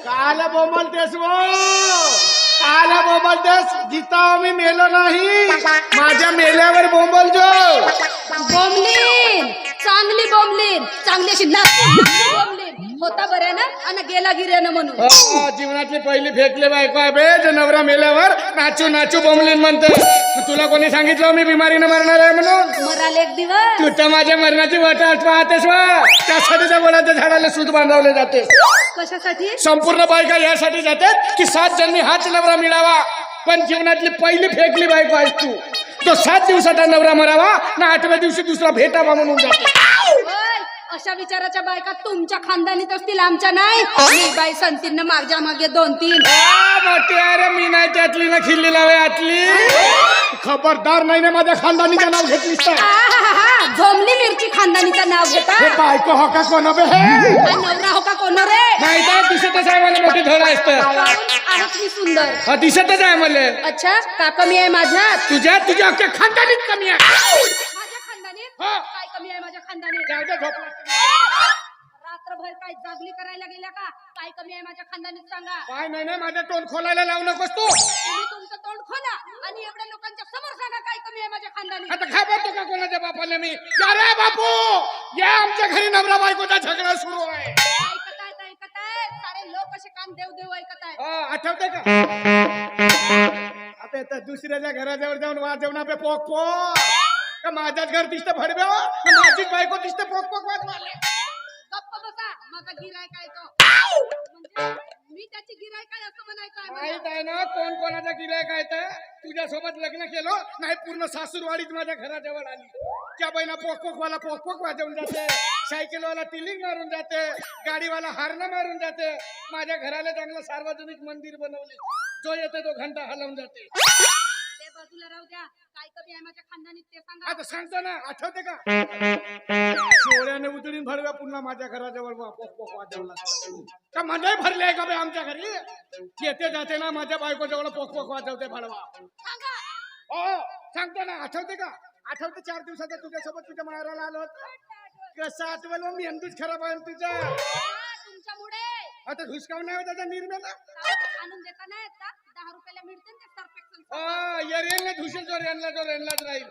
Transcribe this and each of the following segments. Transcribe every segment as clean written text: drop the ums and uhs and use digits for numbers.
काला बोंबलतेस वो, काला बोंबलतेस. जिथं मी मेलो नाही माझ्या मेल्यावर बोंबलतो. बोंबलीन चांगली बोंबलीन, चांगली अशी बोंबलीन होता बऱ्या ना आणि गेला गिऱ्यानं म्हणून. जीवनातली पहिली फेकले बायको आहे बे, जे नवरा मेल्यावर नाचू नाचू बोंबलीन म्हणते. तुला कोणी सांगितलं मी बिमारीनं मरणार आहे म्हणून? मराल एक दिवस. तू तर माझ्या मरणाची वाट पाहतेस वा. त्यासाठी त्या बोलाच्या झाडाला सूत बांधवले जाते. कशासाठी? संपूर्ण बायका यासाठी जातात की 7 जन्मी हाच नवरा मिळावा. पण जीवनातली पहिली फेकली बायको आहेस तू. तो 7 दिवसाचा नवरा मरावा ना 8व्या दिवशी दुसरा भेटावा म्हणून जाते. अशा विचाराच्या बायका तुमच्या खानदानीत असतील, आमच्या नाही. मी बाई संतीन माझ्या मागे 2-3. मोठी अरे मी नाही त्यातली ना खिल्ली लावे आतली. खबरदार नाही ना माझ्या खानदानीचं नाव घेतलीस तर. झोमली मिरची खानदानीचं नाव घेता. बायको हो का कोण बे? नवरा हो का कोण रे? नाही तर दिसतच आहे मला मोठी धड आहेस तर. आहेच मी सुंदर. हा दिसतच आहे मला. अच्छा का कमी आहे माझ्यात? तुझ्या अख्ख्या खानदानीत कमी आहे. माझ्या खानदानीत काय कमी आहे माझ्या खानदानीत? जाऊ दे झोप. रात्रभर काय जागली करायला गेल्या का? काय कमी आहे माझ्या खानदानीत सांगा. काय नाही माझं तोंड खोलायला लावू नकोस तू. तुम्ही तुमचं तोंड खोला आणि एवढ्या लोकांच्या समोर सांगा काय कमी आहे माझ्या खानदानीत. आता घाबरतो का कोणाच्या बापाला मी? या रे बापू, या आमच्या घरी नवरा बायकोचा झगडा सुरू आहे. ऐकताय सारे लोक असे कान देव देव ऐकताय. आठवते का? आता येतात दुसऱ्याच्या घराजवळ जाऊन वाजवणार पे पोक पोक. का माझ्याच घर दिसतं भडव्या, माझीच बायको दिसतं पोक पोक वाजवायला. गप्प बसा, माझा गिरायक आहे तो. म्हणजे मी त्याची गिरायक आहे असं म्हणायचं माहित आहे ना कोण कोणाचा गिरायक आहे ते? तुझ्यासोबत लग्न केलं नाही, पूर्ण सासूरवाडीच माझ्या घराजवळ आली. त्या बाईना पोक पोक वाला पोक पोक वाजवून जाते, सायकलवाला तिलिंग मारून जाते, गाडीवाला हारणं मारून जाते. माझ्या घराला चांगलं सार्वजनिक मंदिर बनवले, जो येते तो घंटा हलवून जाते. ते बाजूला राहू द्या, काय कमी आहे माझ्या खानदानीत ते सांगा. आता सांगतो ना, आठवते का? चोऱ्याने उतरून भरव्या पुन्हा माझ्या घराजवळ पोक पोक वाजवला. का मंडई भरली आहे का बे आमच्या घरी? येते जाते ना माझ्या बायको जवळ पोक पोक वाजवते भडवा. हो सांगतो ना, आठवते का? आठवते 4 दिवसाचा तुझ्यासोबत तुझ्या माहेराला आलो होतो. कसं आठवलं? मी मेंदूच खराब आहे तुझा. तुमच्यामुळे आता हुसकाव नाही होता त्या निर्मेला. आणून देता नाही का? 10 रुपयाला मिळते ना ते सर्फेक्शन. येरेनला धुशेल जो रेनलाच राहील.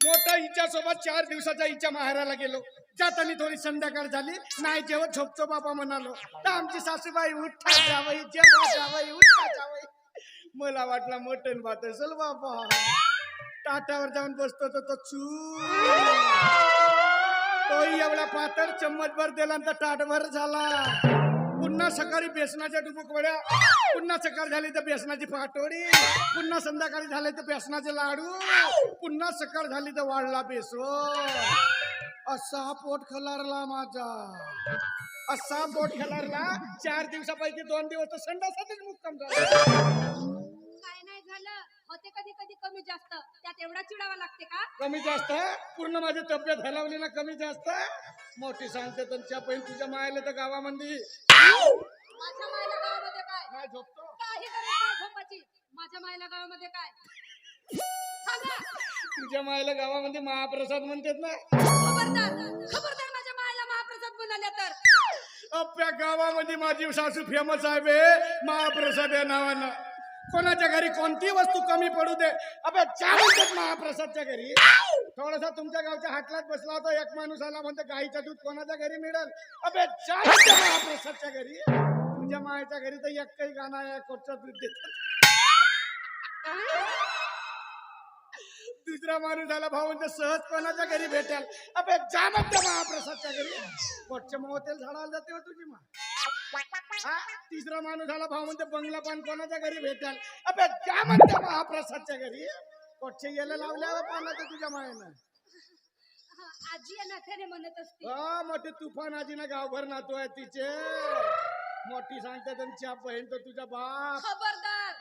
मोठा हिच्या सोबत 4 दिवसाचा हिच्या माहेराला गेलो. जातानी थोडी संध्याकाळ झाली, नाही जेवत झोपतो बाबा म्हणालो. तर आमची सासूबाई उठा जावई, जेव्हा जावई उठा जावई. मला वाटला मटण भात असेल बाबा. ताटावर जाऊन बसतो तो तो एवढा पातळ चम्मचभर दिला तर ताटभर झाला. पुन्हा सकाळी बेसनाच्या डुबुक वड्या, पुन्हा सकाळ झाली तर बेसनाची पाटोडी, पुन्हा संध्याकाळी झाले तर बेसनाचे लाडू, पुन्हा सकाळ झाली तर वाढला बेसन. असा पोट खलारला माझा, असा पोट खलारला. 4 दिवसापैकी 2 दिवस तर संडासातच मुक्काम झाला. काय नाही झालं, होते कधी कधी कमी जास्त, त्यात एवढा चिडावा लागते का? कमी जास्त पूर्ण माझी तब्येत हलवली ना. कमी जास्त मोठी सांगते त्यांच्या पहिली तुझ्या मायला तर गावामध्ये. माझ्या मायला गावामध्ये काय? काय झोपतो? काही गरज नाही झोपाची. माझ्या मायला गावामध्ये काय सांगा. तुझ्या मायला गावामध्ये महाप्रसाद म्हणतात ना. खबरदार खबरदार, माझ्या मायला महाप्रसाद म्हणाल्या तर. आपल्या गावामध्ये माझी सासू फेमस आहे बे महाप्रसाद या नावानं. कोणाच्या घरी कोणती वस्तू कमी पडू दे, अबे चालूच महाप्रसादच्या घरी. थोडासा तुमच्या गावच्या हाटलात बसला होता, एक माणूस आला म्हणतो गाईचं दूध कोणाच्या घरी मिळेल. अबे चालूच महाप्रसादच्या घरी. तुझ्या मायच्या घरी तर एक काही गाणं आहे, कोटचं दूध देत. दुसरा माणूस आला भाऊ म्हणजे सहज कोणाच्या घरी भेटेल. अबे जा म्हणते महाप्रसादच्या घरी. कोटच्या मोतेल झाडाला जाते हो तुझी मा. तिसरा माणूस आला भाऊ म्हणते बंगला पान कोणाच्या घरी भेटेल. अबे जा म्हणते महाप्रसादच्या घरी. कोटचे गेले लावल्यावर पानाचं तुझ्या मायनं. आजी नाथ्याने म्हणत असते. मोठी तुफान आजीनं गावभर नातू आहे तिचे. मोठी सांगते त्यांची बहीण तर तुझा बाप. खबरदार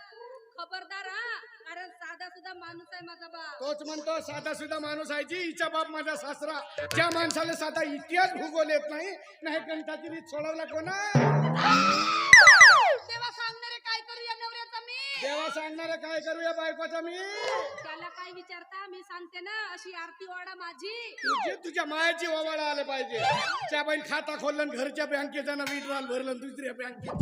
खबरदार हा, कारण साधा सुद्धा माणूस आहे माझा बाप. तोच म्हणतो साधा सुद्धा माणूस आहे जी. हिचा बाप माझा सासरा. ज्या माणसाला साधा इतिहास भूगोल येत नाही कंठाची रीत सोडवला कोणा. तेव्हा सांगणारे काय करू या नवऱ्याचा मी. तेव्हा सांगणार काय करूया बायकोचा मी त्याला काय विचारता मी सांगते ना अशी आरती ओढा माझी तुझ्या मायाची ओवाळा आले पाहिजे त्या बाईन खाता खोललं आणि घरच्या बँकेचा ना विड्रॉल भरलं आणि दुसऱ्या बँकेत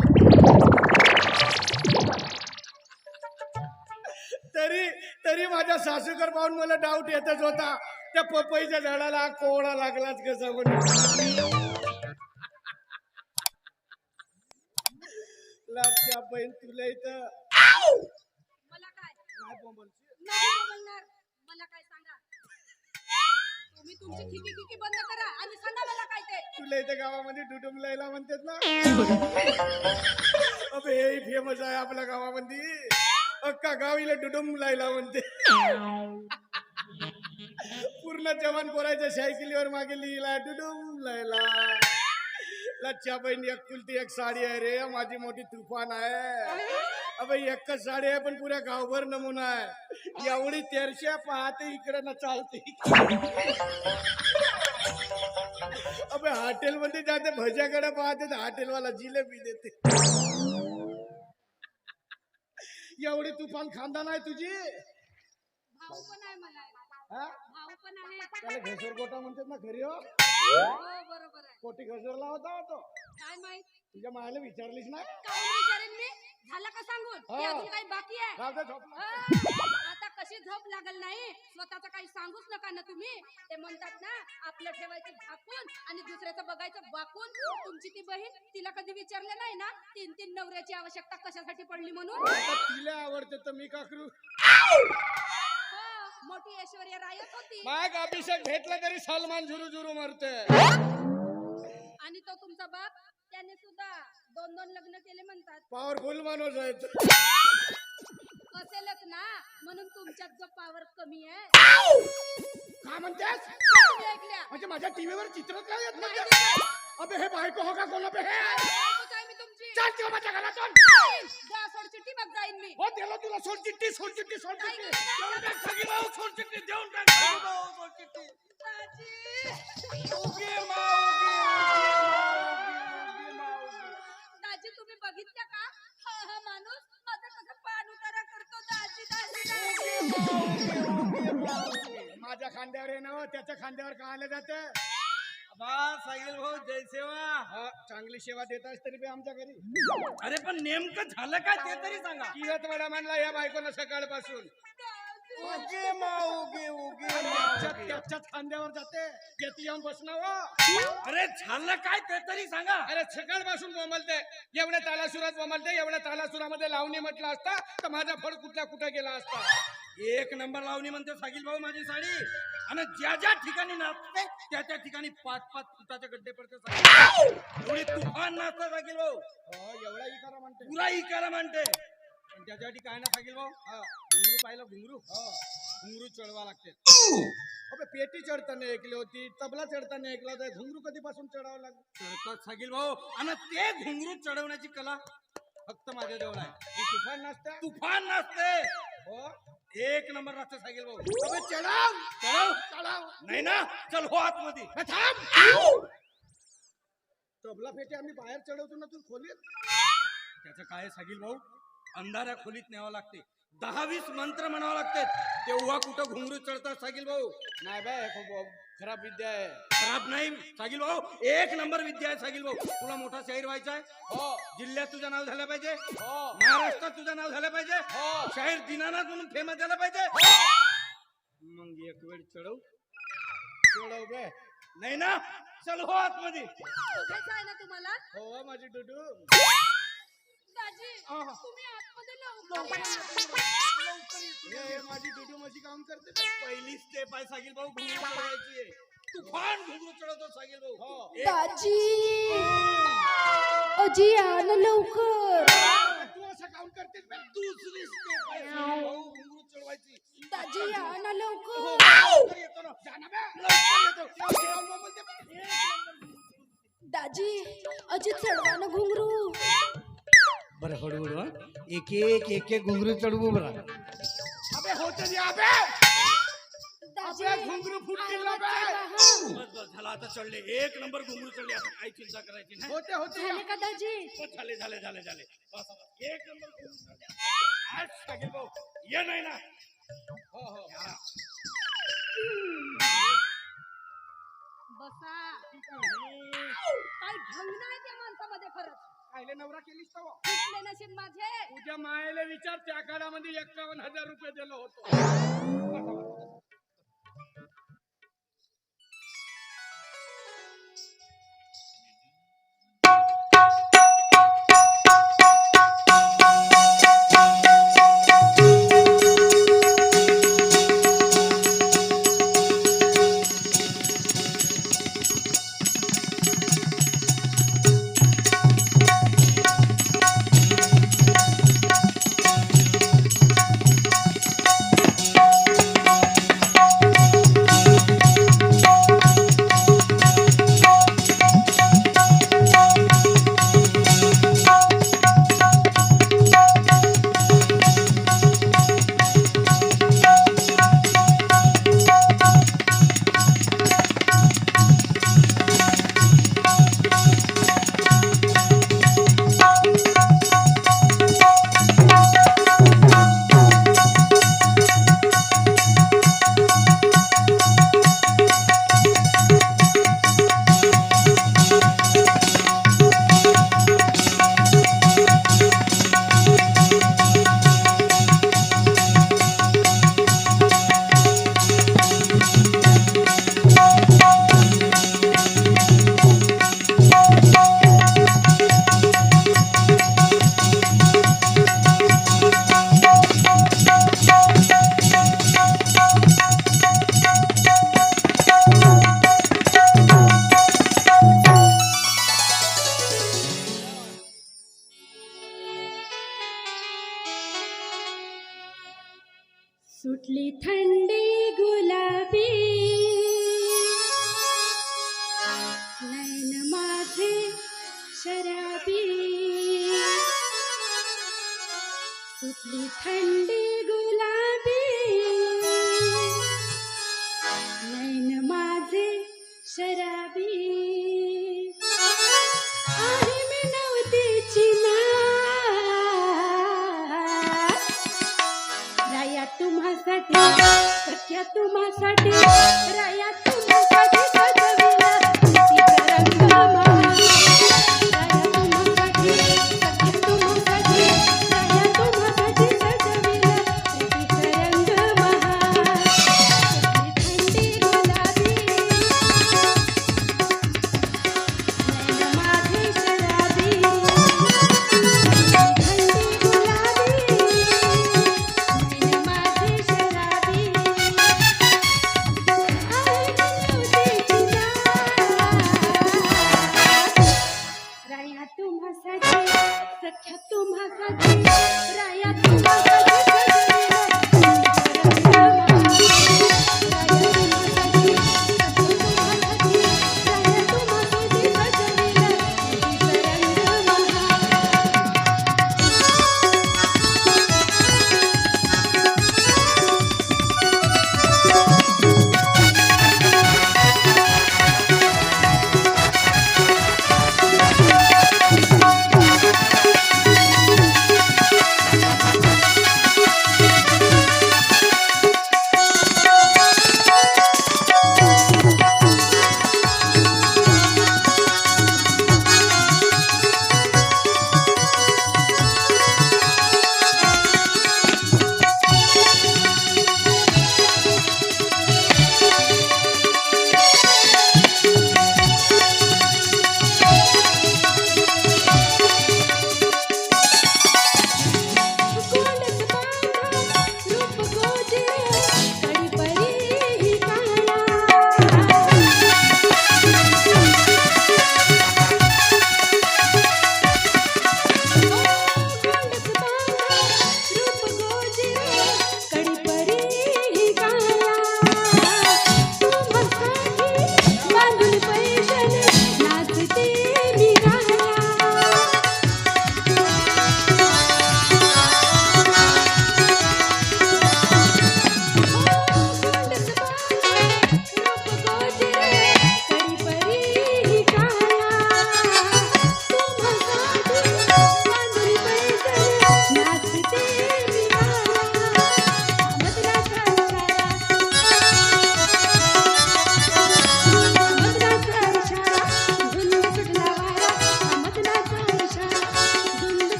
तरी माझ्या सासूकर पाहून मला डाऊट येतच होता त्या पपईच्या झाडाला कोवळा लागलाच कसा म्हणून त्या बहीण तुला इथं मला काय नाही बोंबलची. नाही बोलणार मला काय सांगा तुम्ही तुमची खिकी बंद करा आणि सांगा मला काय ते तुला इथं गावामध्ये डुडुम लायला म्हणतात ना अबे हे फेमस आहे आपल्या गावामध्ये अक्का गावीला डुडुम लायला म्हणते पूर्ण जवान पोराच्या सायकलीवर मागे लिहिला डुडुम लायला लच्च्या बहीण एक कुलती एक साडी आहे रे माझी मोठी तुफान आहे अबे एकच साडी आहे पण पुऱ्या गावभर नमुना आहे एवढी तेरशा पाहते इकडे ना चालते अबे हॉटेल मध्ये जाते भज्याकडे पाहते तर हॉटेलवाला जिलेबी देते एवढी तुफान खानदान आहे तुझी भाऊ पण आहे मला हा? भाऊ पण आहे त्याला घसर गोटा म्हणतात ना घरी हो हो बरोबर आहे कोटी घसरला होता तो काय माहित तुझ्या मायाला विचारलीस ना काय विचारेन मी झालं का सांगून हो. की अजून काही बाकी आहे राहू दे, झोपला. आता कशी झोप लागल नाही स्वतःच काही सांगूच नका ना तुम्ही ते म्हणतात ना आपलं ठेवायचं झाकून आणि दुसऱ्याचं बघायचं वाकून तुमची ती बहीण तिला कधी विचारलं नाही ना 3 नवऱ्याची आवश्यकता कशासाठी पडली म्हणून आता तिला आवडते तर मी का करू हो, मोठी ऐश्वर्या रायच होती माग अभिषेक भेटला तरी सलमान झुरू झुरू मरते आणि तो तुमचा बाप त्याने सुद्धा 2 लग्न केले म्हणतात पॉवरफुल माणूस आहे तो. असेलच ना म्हणून तुमच्यात जो पॉवर कमी आहे का म्हणतेस तुम्ही ऐकल्या म्हणजे माझ्या टीव्हीवर चित्र काय येत नाही नाही दिसत. अबे हे बायको हो का कोण अबे हे बायकोच आहे मी तुमची चाल किंवा माझ्या घरातून द्या सोड चिठ्ठी मग जाईन मी हो दिलो तुला सोड चिठ्ठी सोड चिठ्ठी सोड नाही, चिठ्ठी नाही, देऊन नाही. टाक सगळी भाऊ सोड चिठ्ठी देऊन टाक सगळी भाऊ सोड चिठ्ठी दाजी. उगी माऊ, उगी, उगी माऊ, उगी. दाजी तुम्ही बघितलं का हा माणूस माझा कसा पान उतारा करतो दाजी दाजी माझ्या खांद्यावर आहे ना हो, त्याच्या खांद्यावर का आलं जाते साहिल भाऊ जय सेवा. हा, चांगली सेवा देतास तरी बी आमच्या घरी अरे पण नेमकं झालं काय ते तरी सांगा. किरत वडा मानला या बायकोनं सकाळपासून उगे माऊ, उगे उगे त्याच्याच खांद्यावर जाते येते येऊन बसणं हो अरे झालं काय ते तरी सांगा. अरे सकाळपासून बोंबलते एवढ्या तालासुरात बोंबलते एवढ्या तालासुरामध्ये लावणी म्हटलं असता तर माझा फळ कुठला कुठं गेला असता 1 नंबर लावणी म्हणते सागिल भाऊ माझी साडी आणि ज्या ज्या ठिकाणी नाचते त्या त्या ठिकाणी 5-5 फुटाचे गड्डे पडते सागिल. एवढी तुफान नाचता सागिल भाऊ एवढा इकारा म्हणते पुरा इकारा म्हणते पण त्याच्यासाठी काय ना सागिल भाऊ घुंगरू पाहिलं घुंगरू चढवा लागते. अबे पेटी चढताना ऐकली होती तबला चढताना ऐकलं होतं घुंगरू कधीपासून चढावं लागलं चढतात सागिल भाऊ आणि ते घुंगरू चढवण्याची कला फक्त माझ्या जवळ आहे. तुफान नसते तुफान नाचते हो 1 नंबर नाचते सागिल भाऊ. अबे चढाव चढव चढाव नाही ना चल हो आतमध्ये. हे थांब तबला पेटी आम्ही बाहेर चढवतो ना तू खोलीत त्याचं काय सागिल भाऊ अंधाऱ्या खोलीत न्यावं लागते 10-20 मंत्र म्हणावं लागतात तेव्हा कुठं घुंगरू चढतात सागिल भाऊ. नाही बाय खूप खराब विद्या आहे खराब नाही सागिल भाऊ 1 नंबर विद्या आहे सागिल भाऊ. तुला मोठा शाहीर व्हायचा आहे हो जिल्ह्यात तुझं नाव झालं पाहिजे हो महाराष्ट्रात तुझं नाव झालं पाहिजे हो. शाहीर दिनानाथ म्हणून फेमस झालं पाहिजे. मग एक वेळ चढव चढव बे नाही ना चल हो आतमध्ये. बघायचं आहे ना तुम्हाला हो माझी डुडू दाजी हा. तुम्ही आतमध्ये लवकर हे माझी डुडू माझी काम करते पहिली स्टेप आहे सागिल भाऊ घुंगरू चढवायची आहे. तुफान घुंगरू चढवतो सागिल भाऊ. हो दाजी अजी आण लवकर तू असं काम करतेस बे दुसरी स्टेप आहे सागिल भाऊ घुंगरू चढवायची. दाजी आण लवकर लवकर येतो ना जा ना बे लवकर येतो. एवढी जाऊन बोंबलते बे. दाजी अजी चढवा ना घुंगरू बरं हळूहळू एक एक घुंगरू चढवू बरं. अबे होते दे अबे अबे घुंगरू फुटतील ना बे बस झाला आता चढले 1 नंबर घुंगरू चढले आता काही चिंता करायची नाही. होते होते झाले का दाजी झाले बस, 1 नंबर घुंगरू चढले. आज सागिल भाऊ ये नाही ना हो हो हा. बसा काय ढंग नाही त्या माणसामध्ये खरंच कायले नवरा केलीस तो कुठले नशीब माझे तुझ्या मायेला विचार त्या काळामध्ये 51,000 रुपये दिलं होतं. सुटली थंडी गुलाबी नैन माझे शराबी सुटली थंडी गुलाबी नैन माझे शराबी आहे मी नवतीची राया तुम्हासाठी सख्या तुम्हासाठी राया तुम्हासाठी सजविला प्रीतीचा रंग महाल. राया तुम्हासाठी सख्या तुम्हासाठी राया तुम्हासाठी सजविला प्रीतीचा रंग महाल. थंडी गुलाबी नैन माझे शराबी थंडी गुलाबी नैन माझे शराबी आहे नवतीची राया तुम्हासाठी सख्या तुम्हासाठी राया तुम्हासाठी सजविला प्रीतीचा रंग महाल. राया तुम्हासाठी सख्या तुम्हासाठी राया तुम्हासाठी सजविला प्रीतीचा रंग महाल.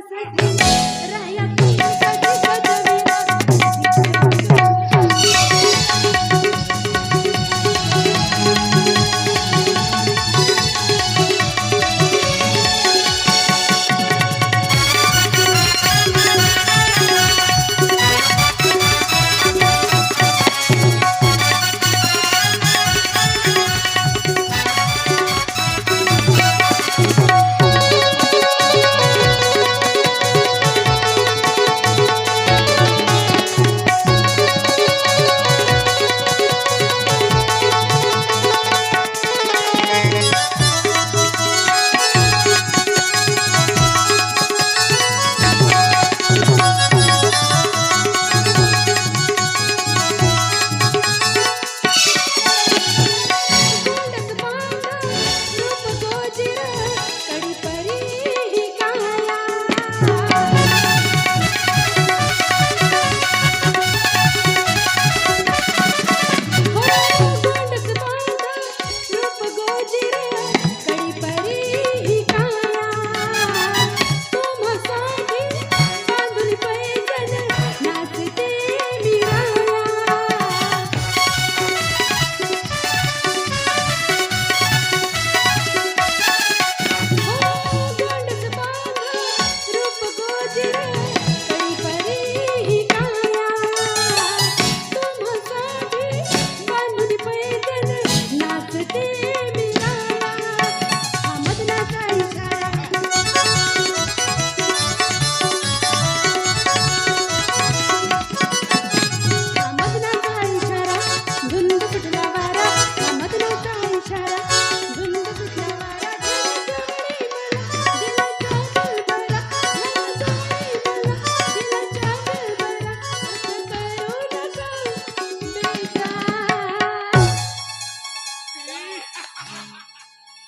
तुम्हासाठी राया तुमच्यासाठी सजविला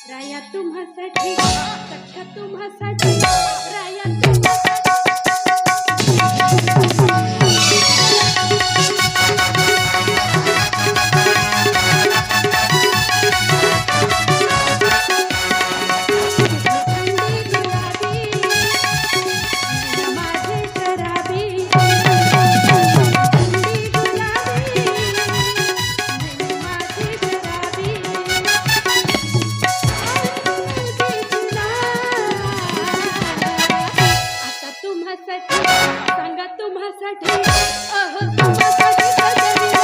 राया तुम्हासाठी सख्या तुम्हासाठी राया सांगा तुम्हासाठी अहो तुम्हासाठी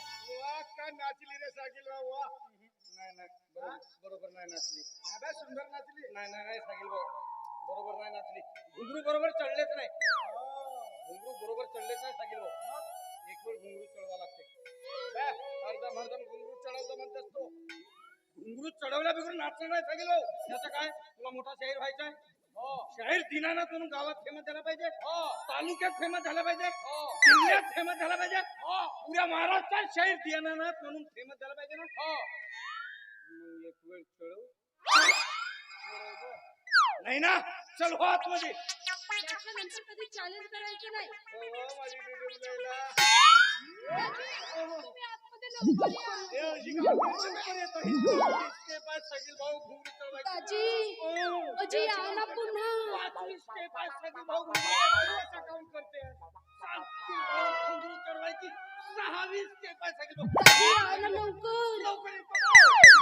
नाचली रे सागिल भाऊ वा. नाही बरोबर नाही नाचली. अबे सुंदर नाचली. नाही सागिल भाऊ बरोबर नाही नाचली. घुंगरू बरोबर चढलेच नाही. घुंगरू बरोबर चढलेच नाही सागिल भाऊ. एक वेळ घुंगरू चढवा लागते. बे अर्धम घुंगरू चढवतो म्हणतेस तू. घुंगरू चढवल्या बिगर नाचणार नाही सागिल भाऊ. त्याचं काय तुला मोठा शाहीर व्हायचा आहे. शाहीर दिनानाथ म्हणून गावात फेमस झाला पाहिजे. तालुक्यात फेमस झाला पाहिजे. जिल्ह्यात फेमस झाला पाहिजे. पुऱ्या महाराष्ट्रात शाहीर दिनानाथ म्हणून फेमस झाला पाहिजे ना. एक वेळ चढव नाही ना. चल हो आतमध्ये. याच्यानंतर कधी चॅलेंज करायचं नाही. माझी ड्युटी जायला. तुम्ही आतमध्ये लवकर या. दाजी अजी या ना पुन्हा. दाजी या ना लवकर.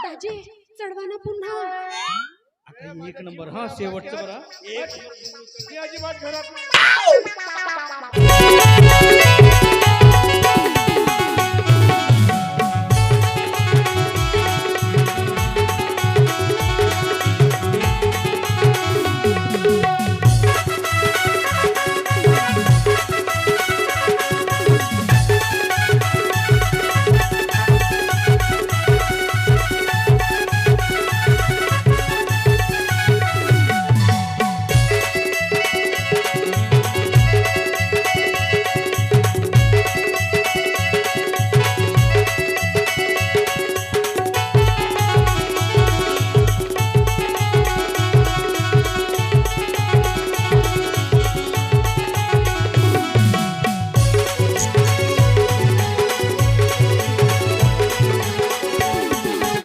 दाजी चढवा ना पुन्हा. एक नंबर हा शेवटचं बरा. अजिबात घरात